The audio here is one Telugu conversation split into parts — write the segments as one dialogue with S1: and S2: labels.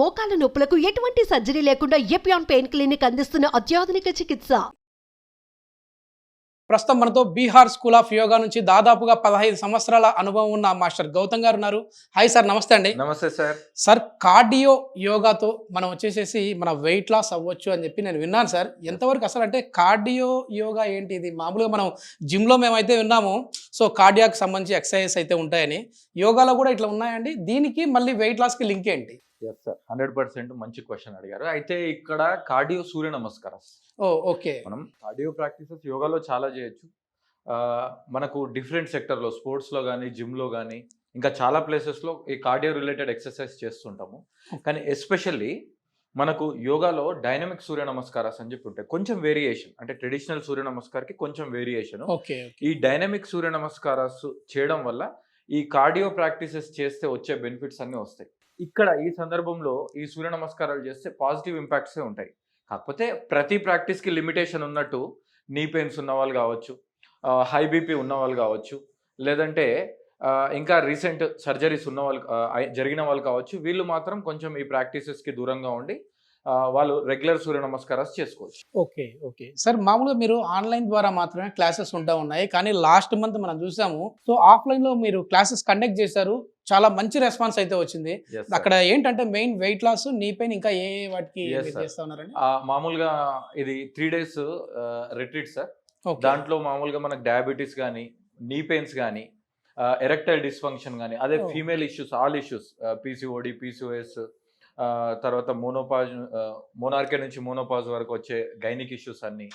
S1: మోకాల నొప్పులకు ఎటువంటి సర్జరీ లేకుండా ఎపియాన్ పెయిన్ క్లినిక్ అందిస్తున్న అత్యాధునిక చికిత్స.
S2: ప్రస్తుతం మనతో బీహార్ స్కూల్ ఆఫ్ యోగా నుంచి దాదాపుగా 15 సంవత్సరాల అనుభవం ఉన్న మాస్టర్ గౌతమ్ గారు ఉన్నారు. హాయ్ సార్, నమస్తే అండి.
S3: నమస్తే సార్.
S2: సార్, కార్డియో యోగాతో మనం వచ్చేసేసి మన వెయిట్ లాస్ అవ్వచ్చు అని చెప్పి నేను విన్నాను సార్. ఎంతవరకు అసలు అంటే కార్డియో యోగా ఏంటి? ఇది మామూలుగా మనం జిమ్లో మేమైతే విన్నాము, సో కార్డియాకి సంబంధించి ఎక్సర్సైజెస్ అయితే ఉంటాయని. యోగాలో కూడా ఇట్లా ఉన్నాయండి. దీనికి మళ్ళీ వెయిట్ లాస్కి లింక్ ఏంటి?
S3: ఎస్ సార్, 100% మంచి క్వశ్చన్ అడిగారు. అయితే ఇక్కడ కార్డియో సూర్య నమస్కారం.
S2: ఓకే.
S3: మనం కార్డియో ప్రాక్టీసెస్ యోగాలో చాలా చేయొచ్చు. మనకు డిఫరెంట్ సెక్టర్లో, స్పోర్ట్స్లో కానీ, జిమ్లో కానీ, ఇంకా చాలా ప్లేసెస్లో ఈ కార్డియో రిలేటెడ్ ఎక్సర్సైజ్ చేస్తుంటాము. కానీ ఎస్పెషల్లీ మనకు యోగాలో డైనమిక్ సూర్య నమస్కారాస్ అని చెప్పి ఉంటాయి. కొంచెం వేరియేషన్, అంటే ట్రెడిషనల్ సూర్య నమస్కార్కి కొంచెం వేరియేషన్. ఈ డైనమిక్ సూర్య నమస్కారాస్ చేయడం వల్ల ఈ కార్డియో ప్రాక్టీసెస్ చేస్తే వచ్చే బెనిఫిట్స్ అన్నీ వస్తాయి. ఇక్కడ ఈ సందర్భంలో ఈ సూర్య నమస్కారాలు చేస్తే పాజిటివ్ ఇంపాక్ట్సే ఉంటాయి. కాకపోతే ప్రతి ప్రాక్టీస్కి లిమిటేషన్ ఉన్నట్టు నీ పెయిన్స్ ఉన్న వాళ్ళు కావచ్చు, హై బీపీ ఉన్న వాళ్ళు కావచ్చు, లేదంటే ఇంకా రీసెంట్ సర్జరీస్ ఉన్న వాళ్ళు జరిగిన వాళ్ళు కావచ్చు, వీళ్ళు మాత్రం కొంచెం ఈ ప్రాక్టీసెస్కి దూరంగా ఉండి వాళ్ళు రెగ్యులర్ సూర్య నమస్కారాలు చేసుకోవచ్చు.
S2: ఓకే సార్, మామూలుగా మీరు ఆన్లైన్ ద్వారా మాత్రమే క్లాసెస్ ఉంటా ఉన్నాయి, కానీ లాస్ట్ మంత్ మనం చూసాము, సో ఆఫ్లైన్లో మీరు క్లాసెస్ కండక్ట్ చేశారు. చాలా మంచి రెస్పాన్స్ అయితే వచ్చింది. అక్కడ ఏంటంటే main weight loss, knee pain, ఇంకా ఏ వాటికి చేస్తా ఉన్నారండి?
S3: మామూలుగా ఇది 3 days రిట్రీట్ సార్. దాంట్లో మామూలుగా మనకు డయాబెటీస్ కానీ, నీ పెయిన్స్ కానీ, ఎరెక్టైల్ డిస్ఫంక్షన్ కానీ, అదే female issues, all issues, PCOD, PCOS, తర్వాత మోనార్కే నుంచి మోనోపాజ్ వరకు వచ్చే గైనిక్ ఇష్యూస్ అన్ని,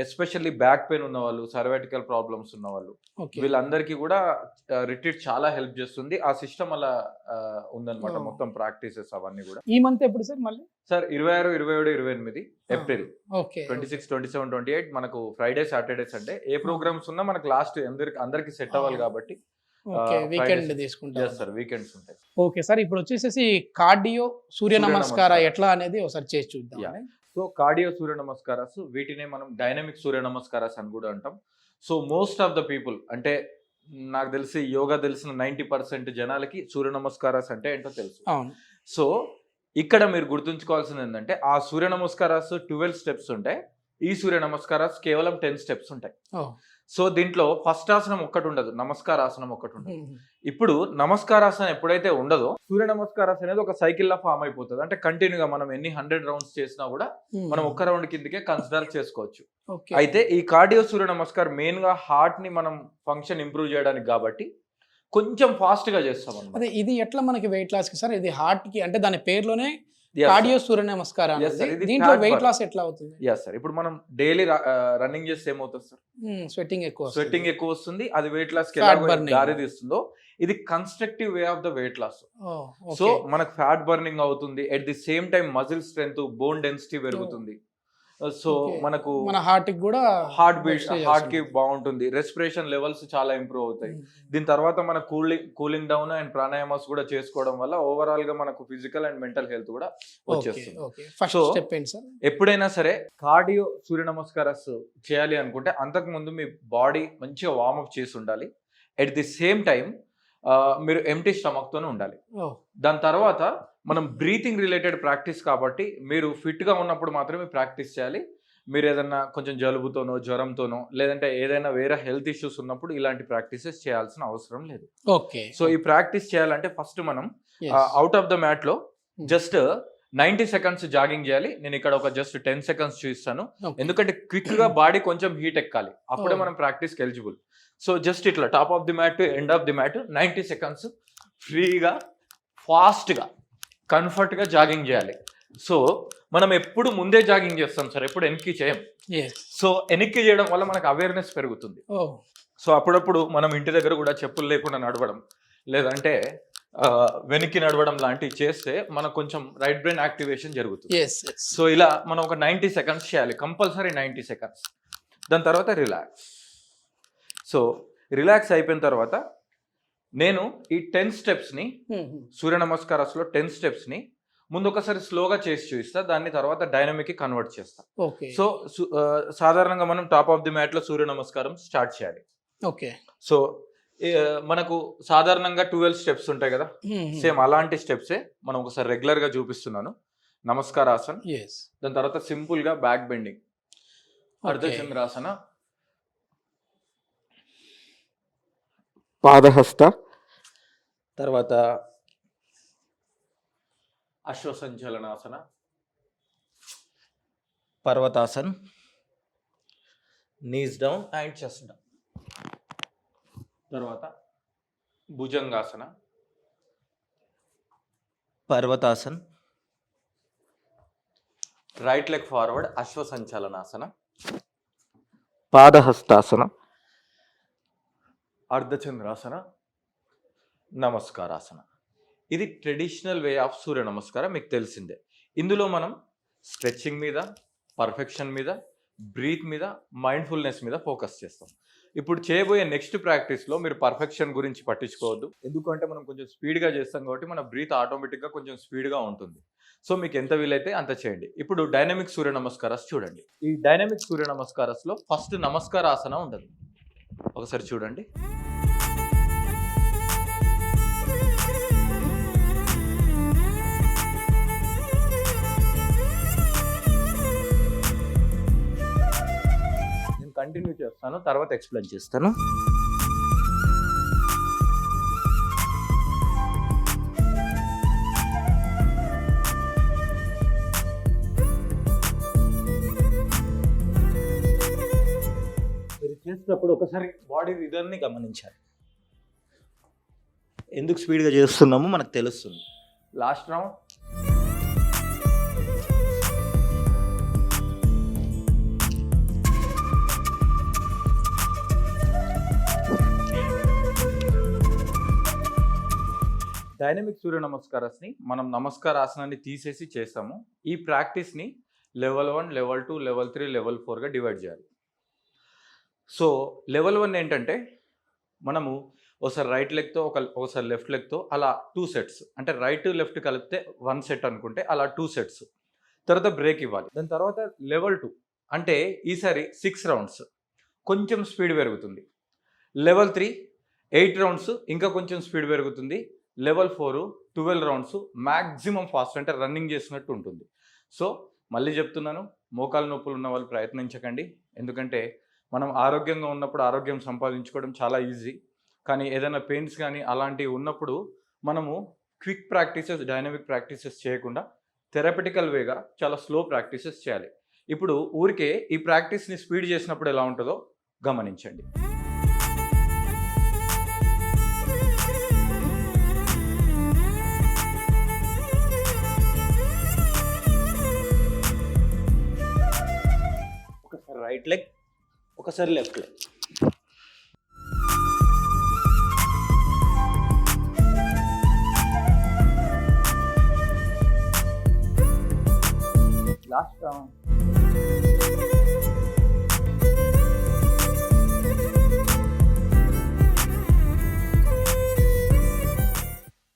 S3: ఎస్పెషల్లీ బ్యాక్ పెయిన్ ఉన్న వాళ్ళు, సర్వైటికల్ ప్రాబ్లమ్స్ ఉన్న వాళ్ళు, వీళ్ళందరికీ కూడా రిట్రీట్ చాలా హెల్ప్ చేస్తుంది. ఆ సిస్టమ్ అలా ఉందన్నమాట. మొత్తం ప్రాక్టీసెస్ అవన్నీ కూడా.
S2: ఈ మంత్ ఎప్పుడు సార్? మళ్ళీ సార్
S3: 26, 27, 28 ఏప్రిల్, 26, 27, 28 మనకు ఫ్రైడే, సాటర్డే, సండే ఏ ప్రోగ్రామ్స్ ఉన్నా మనకు లాస్ట్ అందరికి సెట్ అవ్వాలి కాబట్టి
S2: వీకెండ్ తీసుకుంటాం
S3: సార్. వీకెండ్స్ ఉంటాయి.
S2: ఓకే సార్, ఇప్పుడు వచ్చేసేసి కార్డియో సూర్య నమస్కార ఎట్లా అనేది ఒకసారి చేసి చూద్దాం.
S3: సో కార్డియో సూర్య నమస్కారాస్, వీటినే మనం డైనమిక్ సూర్య నమస్కారాస్ అని కూడా అంటాం. So most of the people, అంటే నాకు తెలిసి యోగా తెలిసిన 90% జనాలకి సూర్య నమస్కారాస్ అంటే ఏంటో తెలుసు. సో ఇక్కడ మీరు గుర్తుంచుకోవాల్సింది ఏంటంటే, ఆ సూర్య నమస్కారాస్ 12 స్టెప్స్ ఉంటాయి. ఈ సూర్య నమస్కారాస్ కేవలం 10 స్టెప్స్ ఉంటాయి. సో దీంట్లో ఫస్ట్ ఆసనం ఒక్కటి ఉండదు, నమస్కారాసనం ఒక్కటి ఉండదు. ఇప్పుడు నమస్కారాసనం ఎప్పుడైతే ఉండదో, సూర్య నమస్కారాసనం అనేది ఒక సైకిల్ లా ఫామ్ అయిపోతుంది. అంటే కంటిన్యూగా మనం ఎన్ని 100 రౌండ్స్ చేసినా కూడా మనం ఒక్క రౌండ్ కిందకే కన్సిడర్ చేసుకోవచ్చు. అయితే ఈ కార్డియో సూర్య నమస్కారం మెయిన్ గా హార్ట్ ని మనం ఫంక్షన్ ఇంప్రూవ్ చేయడానికి కాబట్టి కొంచెం ఫాస్ట్ గా చేస్తాం అన్నమాట.
S2: అదే ఇది ఎట్లా మనకి వెయిట్ లాస్ కి సార్? ఇది హార్ట్ కి, అంటే దాని పేరులోనే కార్డియో సూర్య నమస్కారం. దీంట్లో వెయిట్ లాస్ ఎట్లా అవుతుంది?
S3: సార్, ఇప్పుడు మనం డైలీ రన్నింగ్ చేస్తే ఏమవుతుంది సార్? స్వెట్టింగ్ ఎక్కువ వస్తుంది. అది వెయిట్ లాస్ కి దారి తీస్తుందో, ఇది constructive way of the weight loss. So మనకు ఫ్యాట్ బర్నింగ్ అవుతుంది, at the same time muscle strength, bone density పెరుగుతుంది. సో మనకు
S2: మన హార్ట్ కి కూడా
S3: హార్ట్ బీట్, హార్ట్ కి బాగుంటుంది. రెస్పిరేషన్ లెవెల్స్ చాలా ఇంప్రూవ్ అవుతాయి. దీని తర్వాత మన కూలింగ్ డౌన్ అండ్ ప్రాణాయామాస్ కూడా చేసుకోవడం వల్ల ఓవరాల్ గా మనకు ఫిజికల్ అండ్ మెంటల్ హెల్త్ కూడా వచ్చేస్తుంది. సో ఎప్పుడైనా సరే కార్డియో సూర్య నమస్కారాస్ చేయాలి అనుకుంటే అంతకు ముందు మీ బాడీ మంచిగా వార్మప్ చేసి ఉండాలి. ఎట్ ది సేమ్ టైం మీరు ఎంటీ స్టమక్ తోనే ఉండాలి. దాని తర్వాత మనం బ్రీతింగ్ రిలేటెడ్ ప్రాక్టీస్ కాబట్టి మీరు ఫిట్ గా ఉన్నప్పుడు మాత్రమే ప్రాక్టీస్ చేయాలి. మీరు ఏదైనా కొంచెం జలుబుతోనో, జ్వరంతోనో, లేదంటే ఏదైనా వేరే హెల్త్ ఇష్యూస్ ఉన్నప్పుడు ఇలాంటి ప్రాక్టీసెస్ చేయాల్సిన అవసరం లేదు. సో ఈ ప్రాక్టీస్ చేయాలంటే ఫస్ట్ మనం అవుట్ ఆఫ్ ద మ్యాట్ లో జస్ట్ 90 seconds జాగింగ్ చేయాలి. నేను ఇక్కడ ఒక జస్ట్ 10 seconds చూపిస్తాను, ఎందుకంటే క్విక్ గా బాడీ కొంచెం హీట్ ఎక్కాలి, అప్పుడే మనం ప్రాక్టీస్ కి ఎలిజిబుల్. సో జస్ట్ ఇట్లా top of the mat to end of the mat 90 seconds ఫ్రీగా, ఫాస్ట్ గా, కంఫర్ట్ గా జాగింగ్ చేయాలి. సో మనం ఎప్పుడు ముందే జాగింగ్ చేస్తాం సార్, ఎప్పుడు వెనక్కి చేయం. సో వెనక్కి చేయడం వల్ల మనకు అవేర్నెస్ పెరుగుతుంది. సో అప్పుడప్పుడు మనం ఇంటి దగ్గర కూడా చెప్పులు లేకుండా నడవడం, లేదంటే వెనక్కి నడవడం లాంటివి చేస్తే మనకు కొంచెం రైట్ బ్రెయిన్ యాక్టివేషన్ జరుగుతుంది. సో ఇలా మనం ఒక 90 seconds చేయాలి, కంపల్సరీ 90 seconds. దాని తర్వాత రిలాక్స్. సో రిలాక్స్ అయిపోయిన తర్వాత నేను ఈ 10 స్టెప్స్ని, సూర్య నమస్కారాస్లో 10 స్టెప్స్ని ముందు ఒకసారి స్లోగా చేసి చూపిస్తా, దాన్ని తర్వాత డైనమిక్ కన్వర్ట్ చేస్తా. సో సాధారణంగా మనం టాప్ ఆఫ్ ది మ్యాట్ లో సూర్య నమస్కారం స్టార్ట్ చేయాలి. సో మనకు సాధారణంగా 12 స్టెప్స్ ఉంటాయి కదా, సేమ్ అలాంటి స్టెప్సే మనం ఒకసారి రెగ్యులర్ గా చూపిస్తున్నాను. నమస్కారాసన్,
S2: ఎస్.
S3: దాని తర్వాత సింపుల్ గా బ్యాక్ బెండింగ్, అర్ధచంద్రాసన, పాదహస్త, తర్వాత అశ్వసంచలనాసన, పర్వతాసన్, knees down and chest down, తర్వాత భుజంగాసన, పర్వతాసన్, రైట్ లెగ్ ఫార్వర్డ్ అశ్వసంచలనాసన, పాదహస్తాసన, అర్ధచంద్రాసన, నమస్కారాసన. ఇది ట్రెడిషనల్ వే ఆఫ్ సూర్య నమస్కారం, మీకు తెలిసిందే. ఇందులో మనం స్ట్రెచ్చింగ్ మీద, పర్ఫెక్షన్ మీద, బ్రీత్ మీద, మైండ్ఫుల్నెస్ మీద ఫోకస్ చేస్తాం. ఇప్పుడు చేయబోయే నెక్స్ట్ ప్రాక్టీస్లో మీరు పర్ఫెక్షన్ గురించి పట్టించుకోవద్దు, ఎందుకంటే మనం కొంచెం స్పీడ్గా చేస్తాం కాబట్టి మన బ్రీత్ ఆటోమేటిక్గా కొంచెం స్పీడ్గా ఉంటుంది. సో మీకు ఎంత వీలైతే అంత చేయండి. ఇప్పుడు డైనమిక్ సూర్య నమస్కారాస్ చూడండి. ఈ డైనమిక్ సూర్య నమస్కారాస్లో ఫస్ట్ నమస్కారాసన ఉండదు, ఒకసారి చూడండి. నేను కంటిన్యూ చేస్తాను, తర్వాత ఎక్స్ప్లెయిన్ చేస్తాను. మీరు చేసేటప్పుడు ఒకసారి బాడీ రిథమ్ని గమనించాలి. ఎందుకు స్పీడ్గా చేస్తున్నామో మనకు తెలుస్తుంది. లాస్ట్ రౌండ్, డైనమిక్ సూర్య నమస్కారాన్ని మనం నమస్కారాసనాన్ని తీసేసి చేస్తాము. ఈ ప్రాక్టీస్ని లెవెల్ 1, లెవెల్ 2, లెవెల్ 3, లెవెల్ 4గా డివైడ్ చేయాలి. సో లెవెల్ 1 ఏంటంటే మనము ఒకసారి రైట్ లెగ్తో ఒకసారి లెఫ్ట్ లెగ్తో అలా 2 సెట్స్, అంటే రైట్ లెఫ్ట్ కలిపితే 1 సెట్ అనుకుంటే అలా 2 సెట్స్, తర్వాత బ్రేక్ ఇవ్వాలి. దాని తర్వాత లెవెల్ 2 అంటే ఈసారి 6 రౌండ్స్, కొంచెం స్పీడ్ పెరుగుతుంది. లెవెల్ 3 8 రౌండ్స్, ఇంకా కొంచెం స్పీడ్ పెరుగుతుంది. లెవెల్ 4 12 రౌండ్స్, మ్యాక్సిమం ఫాస్ట్, అంటే రన్నింగ్ చేసినట్టు ఉంటుంది. సో మళ్ళీ చెప్తున్నాను, మోకాలు నొప్పులు ఉన్న వాళ్ళు ప్రయత్నించకండి, ఎందుకంటే మనం ఆరోగ్యంగా ఉన్నప్పుడు ఆరోగ్యం సంపాదించుకోవడం చాలా ఈజీ. కానీ ఏదైనా పెయిన్స్ కానీ అలాంటివి ఉన్నప్పుడు మనము క్విక్ ప్రాక్టీసెస్, డైనమిక్ ప్రాక్టీసెస్ చేయకుండా థెరపటికల్ వేగా చాలా స్లో ప్రాక్టీసెస్ చేయాలి. ఇప్పుడు ఊరికే ఈ ప్రాక్టీస్ని స్పీడ్ చేసినప్పుడు ఎలా ఉంటుందో గమనించండి. ఒకసారి రైట్ లెగ్, ఒకసారి లెఫ్ట్ లెగ్. Last round.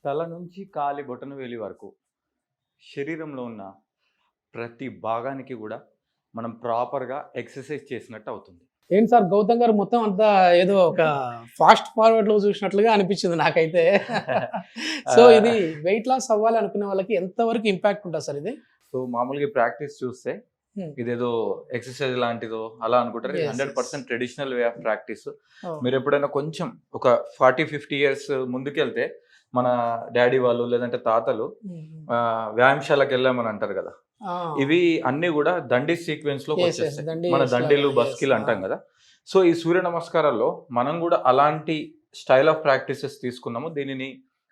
S3: తల నుంచి కాలి బొటన వేలి వరకు శరీరంలో ఉన్న ప్రతి భాగానికి కూడా మనం ప్రాపర్గా ఎక్సర్సైజ్ చేసినట్టు అవుతుంది.
S2: ఏంటి సార్ గౌతమ్ గారు మొత్తం అంతా ఏదో ఒక ఫాస్ట్ ఫార్వర్డ్ లో చూసినట్లుగా అనిపించింది నాకైతే. సో ఇది వెయిట్ లాస్ అవ్వాలి అనుకునే వాళ్ళకి ఎంతవరకు ఇంపాక్ట్ ఉంటుంది సార్ ఇది?
S3: సో మామూలుగా ప్రాక్టీస్ చూస్తే ఇదేదో ఎక్సర్సైజ్ లాంటిదో అలా అనుకుంటారు. 100% ట్రెడిషనల్ వే ఆఫ్ ప్రాక్టీస్. మీరు ఎప్పుడైనా కొంచెం ఒక 40-50 ఇయర్స్ ముందుకెళ్తే మన డాడీ వాళ్ళు లేదంటే తాతలు వ్యాయామశాలకు వెళ్ళామని అంటారు కదా, ఇవి అన్ని కూడా దండి సీక్వెన్స్ లో వచ్చేస్తాయి. మన దండిలు బస్కిలు అంటాం కదా. సో ఈ సూర్య నమస్కారాల్లో మనం కూడా అలాంటి స్టైల్ ఆఫ్ ప్రాక్టీసెస్ తీసుకున్నాము. దీనిని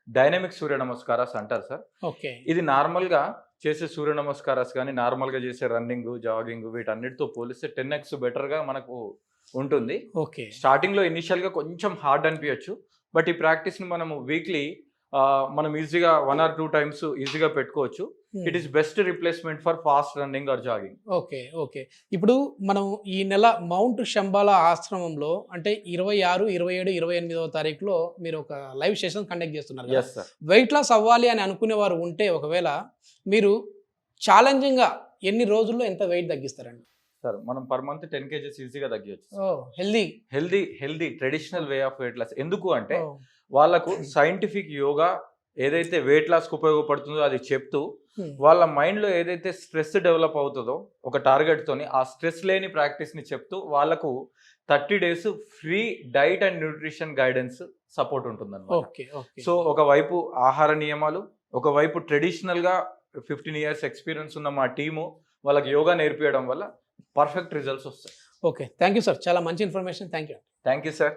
S3: డైనమిక్ సూర్య నమస్కారాస్ అంటారు సార్. ఇది నార్మల్ గా చేసే సూర్య నమస్కారాస్ కానీ నార్మల్ గా చేసే రన్నింగ్, జాగింగ్ వీటన్నిటితో పోలిస్తే 10x బెటర్ గా మనకు ఉంటుంది. స్టార్టింగ్ లో ఇనిషియల్ గా కొంచెం హార్డ్ అనిపించచ్చు, బట్ ఈ ప్రాక్టీస్ ని మనము వీక్లీ మనం ఈజీగా 1 or 2 times ఈజీగా పెట్టుకోవచ్చు. It is best replacement for fast running or jogging.
S2: Okay. ఇప్పుడు మనం ఈ నెల మౌంట్ శంబాల ఆశ్రమంలో అంటే 26, 27, 28వ తారీఖులో మీరు ఒక లైవ్ సెషన్ కండక్ట్ చేస్తున్నారు. వెయిట్ లాస్ అవ్వాలి అని అనుకునే వారు ఉంటే ఒకవేళ మీరు ఛాలెంజింగ్ గా ఎన్ని రోజుల్లో ఎంత వెయిట్ తగ్గిస్తారండి?
S3: సార్ మనం పర్ మంత్ 10 kgs ఈజీగా తగ్గచ్చు.
S2: Oh healthy.
S3: Healthy traditional way of weight loss. ఎందుకు అంటే వాళ్ళకు సైంటిఫిక్ యోగా ఏదైతే వెయిట్ లాస్కి ఉపయోగపడుతుందో అది చెప్తూ వాళ్ళ మైండ్లో ఏదైతే స్ట్రెస్ డెవలప్ అవుతుందో ఒక టార్గెట్తోని ఆ స్ట్రెస్ లేని ప్రాక్టీస్ని చెప్తూ వాళ్ళకు 30 days free diet and nutrition guidance support ఉంటుందన్నమాట.
S2: Okay okay.
S3: సో ఒకవైపు ఆహార నియమాలు, ఒకవైపు ట్రెడిషనల్గా 15 years ఎక్స్పీరియన్స్ ఉన్న మా టీము వాళ్ళకి యోగా నేర్పించడం వల్ల పర్ఫెక్ట్ రిజల్ట్స్ వస్తాయి.
S2: ఓకే, థ్యాంక్ యూ సార్, చాలా మంచి information. Thank you.
S3: Thank you sir.